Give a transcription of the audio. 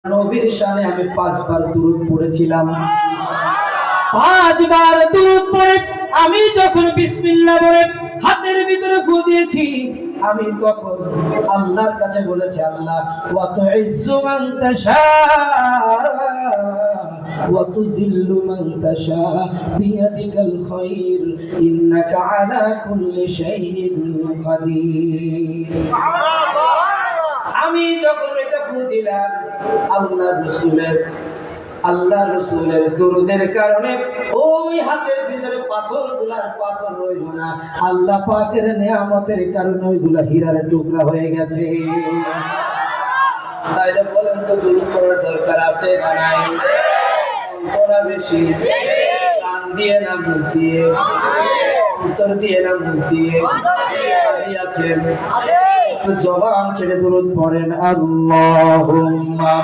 নবীর শানে আমি 5 বার দুরূদ পড়েছিলাম। 5 বার দুরূদ পড়ে আমি যখন বিসমিল্লাহ বলে হাতের ভিতরে ফু দিয়েছি, আমি তখন আল্লাহর কাছে বলেছি, আল্লাহ ওয়া তুইজ্জু মান তাশা ওয়া তুযিল্লু মান তাশা বিয়াদিকাল খায়র ইন্নাকা আলা কুল্লি শাইইন কাদির। আমি যখন এটা ফু দিলাম, আল্লাহ রসুলের দুরূদের কারণে ওই হাতের ভিতরে পাথর রইল না, আল্লাহ পাকের নিয়ামতের কারণে ওইগুলা হীরার টুকরা হয়ে গেছে। তাইলে বলেন তো দুরূদ পড়ার দরকার আছে না নাই? পড়া বেশি, কান দিয়ে না মুখ দিয়ে, উত্তর দিয়ে না মুখ দিয়ে আছেন, একটু জবান ছেড়ে দুরূদ পড়েন। আল্লাহুম্মা